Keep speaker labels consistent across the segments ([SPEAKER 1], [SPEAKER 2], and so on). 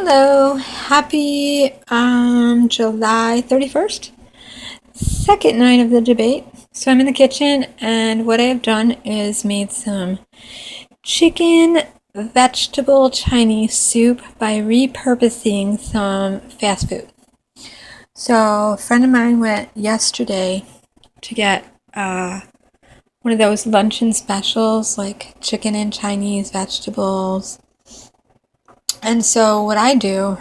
[SPEAKER 1] Hello, happy July 31st, second night of the debate. So I'm in the kitchen, and what I have done is made some chicken vegetable Chinese soup by repurposing some fast food. So a friend of mine went yesterday to get one of those luncheon specials, like chicken and Chinese vegetables. And so what I do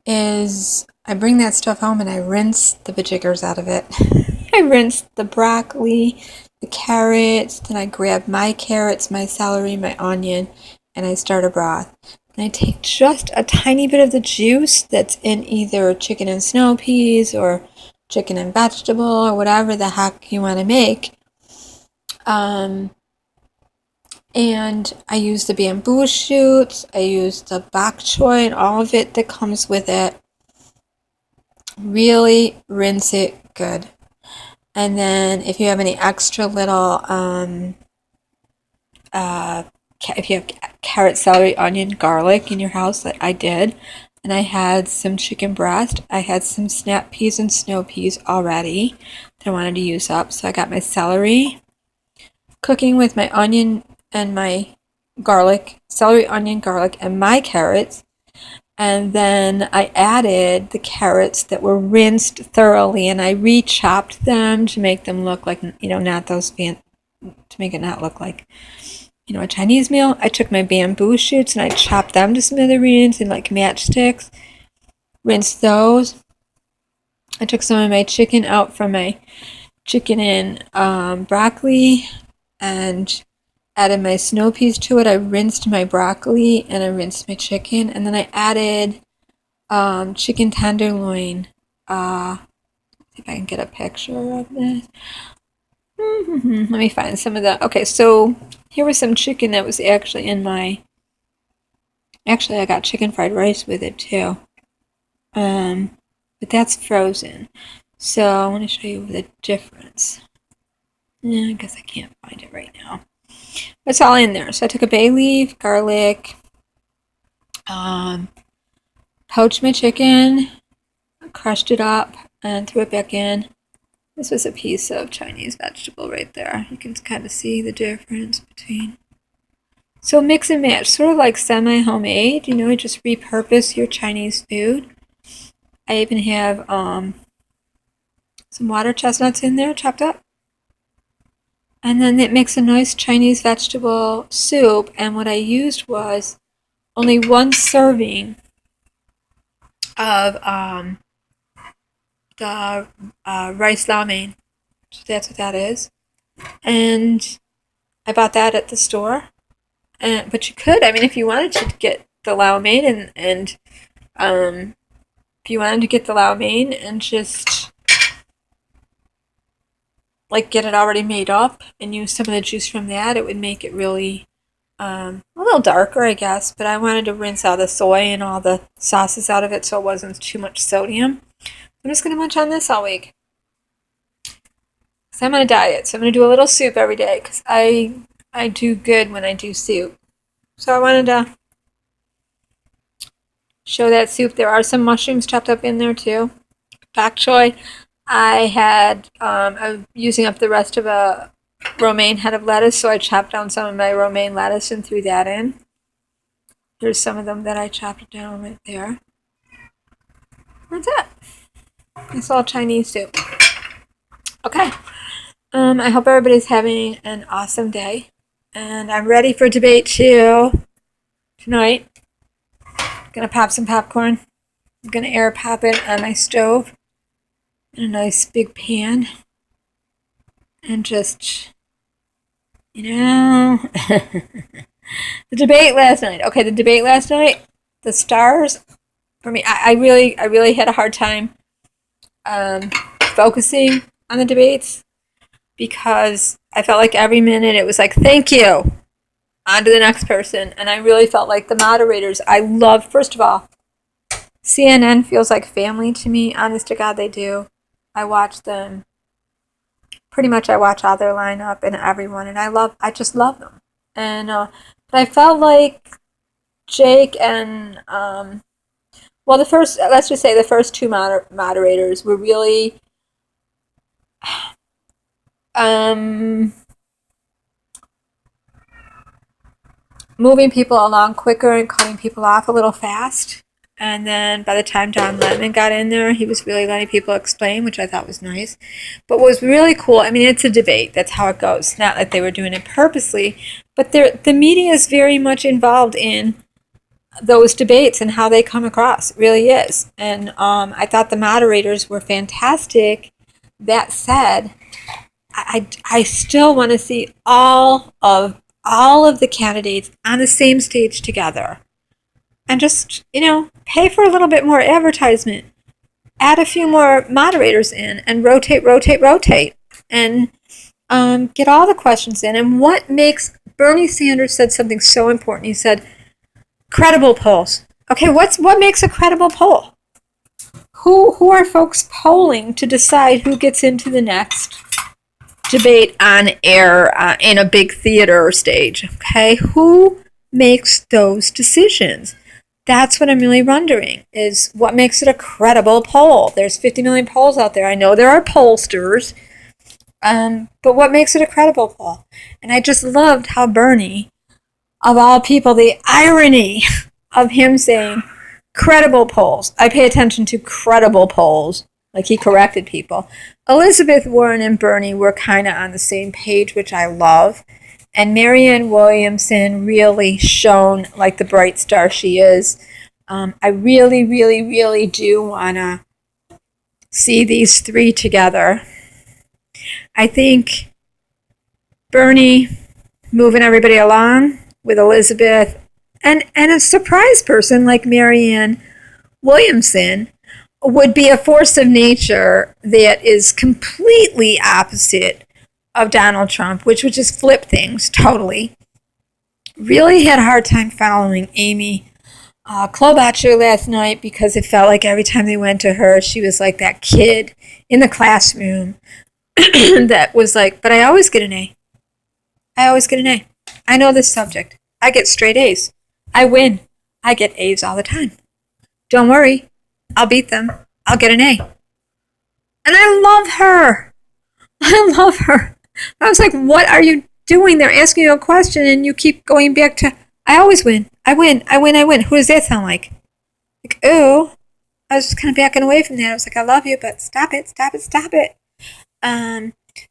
[SPEAKER 1] is I bring that stuff home and I rinse the bajiggers out of it. I rinse the broccoli, the carrots, then I grab my carrots, my celery, my onion, and I start a broth. And I take just a tiny bit of the juice that's in either chicken and snow peas or chicken and vegetable or whatever the heck you want to make. And I use the bamboo shoots, I use the bok choy and all of it that comes with it. Really rinse it good. And then if you have any extra little, if you have carrot, celery, onion, garlic in your house, like I did, and I had some chicken breast, I had some snap peas and snow peas already that I wanted to use up. So I got my celery cooking with my onion and my garlic, celery, onion, garlic, and my carrots. And then I added the carrots that were rinsed thoroughly, and I re-chopped them to make them look like, not those to make it not look like, a Chinese meal. I took my bamboo shoots and I chopped them to smithereens and like matchsticks, rinsed those. I took some of my chicken out from my chicken and broccoli and added my snow peas to it. I rinsed my broccoli and I rinsed my chicken, and then I added chicken tenderloin. See if I can get a picture of this. Let me find some of that. Okay, so here was some chicken that was actually in my. Actually, I got chicken fried rice with it too. But that's frozen. So I want to show you the difference. Yeah, I guess I can't find it right now. It's all in there. So I took a bay leaf, garlic, poached my chicken, crushed it up, and threw it back in. This was a piece of Chinese vegetable right there. You can kind of see the difference between. So mix and match, sort of like semi-homemade. You just repurpose your Chinese food. I even have some water chestnuts in there, chopped up. And then it makes a nice Chinese vegetable soup. And what I used was only one serving of the rice lau mein. So that's what that is. And I bought that at the store. But you could, if you wanted to get the lau mein and if you wanted to get the lau mein and just like get it already made up and use some of the juice from that, it would make it really a little darker, I guess. But I wanted to rinse out the soy and all the sauces out of it so it wasn't too much sodium. I'm just going to munch on this all week. So I'm on a diet, so I'm going to do a little soup every day because I do good when I do soup. So I wanted to show that soup. There are some mushrooms chopped up in there too. Bok choy. I'm using up the rest of a romaine head of lettuce, so I chopped down some of my romaine lettuce and threw that in. There's some of them that I chopped down right there. That's it. It's all Chinese soup. Okay. I hope everybody's having an awesome day. And I'm ready for debate 2 tonight. Gonna pop some popcorn. I'm gonna air pop it on my stove in a nice big pan. And just, the debate last night. Okay, the debate last night, the stars, for me, I really had a hard time focusing on the debates because I felt like every minute it was like, thank you, on to the next person. And I really felt like the moderators, I love, first of all, CNN feels like family to me. Honest to God, they do. I watch them. Pretty much I watch all their lineup and everyone, and I just love them. And but I felt like Jake and well, let's just say the first two moderators were really moving people along quicker and cutting people off a little fast. And then by the time Don Lemon got in there, he was really letting people explain, which I thought was nice. But what was really cool, I mean, it's a debate. That's how it goes. Not like they were doing it purposely, but the media is very much involved in those debates and how they come across. It really is. And I thought the moderators were fantastic. That said, I still want to see all of the candidates on the same stage together. And just, pay for a little bit more advertisement. Add a few more moderators in and rotate. And get all the questions in. And what makes Bernie Sanders said something so important. He said, credible polls. Okay, what makes a credible poll? Who are folks polling to decide who gets into the next debate on air in a big theater or stage? Okay, who makes those decisions? That's what I'm really wondering, is what makes it a credible poll? There's 50 million polls out there. I know there are pollsters, but what makes it a credible poll? And I just loved how Bernie, of all people, the irony of him saying credible polls. I pay attention to credible polls, like he corrected people. Elizabeth Warren and Bernie were kind of on the same page, which I love. And Marianne Williamson really shone like the bright star she is. I really, really, really do want to see these three together. I think Bernie moving everybody along with Elizabeth and a surprise person like Marianne Williamson would be a force of nature that is completely opposite of Donald Trump, which would just flip things totally. Really had a hard time following Amy Klobuchar last night because it felt like every time they went to her, she was like that kid in the classroom that was like, but I always get an A. I always get an A. I know this subject. I get straight A's. I win. I get A's all the time. Don't worry. I'll beat them. I'll get an A. And I love her. I love her. I was like, what are you doing? They're asking you a question and you keep going back to, I always win. I win. Who does that sound like? Like, ooh. I was just kind of backing away from that. I was like, I love you, but stop it.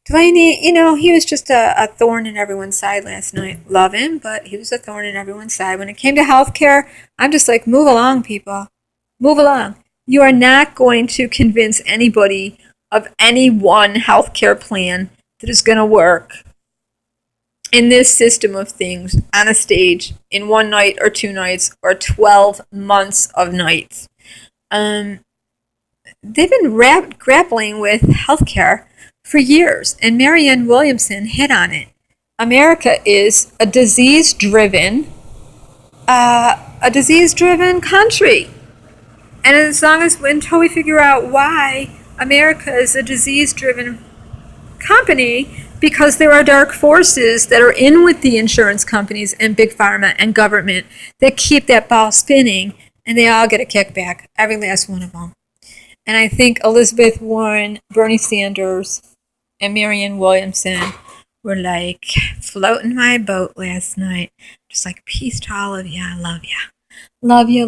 [SPEAKER 1] Delaney, he was just a thorn in everyone's side last night. Love him, but he was a thorn in everyone's side. When it came to healthcare, I'm just like, move along, people. Move along. You are not going to convince anybody of any one healthcare plan that is going to work in this system of things on a stage in one night or 2 nights or 12 months of nights. They've been grappling with healthcare for years, and Marianne Williamson hit on it. America is a disease-driven country. And as long as, until we figure out why America is a disease-driven company, because there are dark forces that are in with the insurance companies and big pharma and government that keep that ball spinning, and they all get a kickback, every last one of them. And I think Elizabeth Warren, Bernie Sanders, and Marianne Williamson were like floating my boat last night. Just like, peace to all of you. I love you. Love you.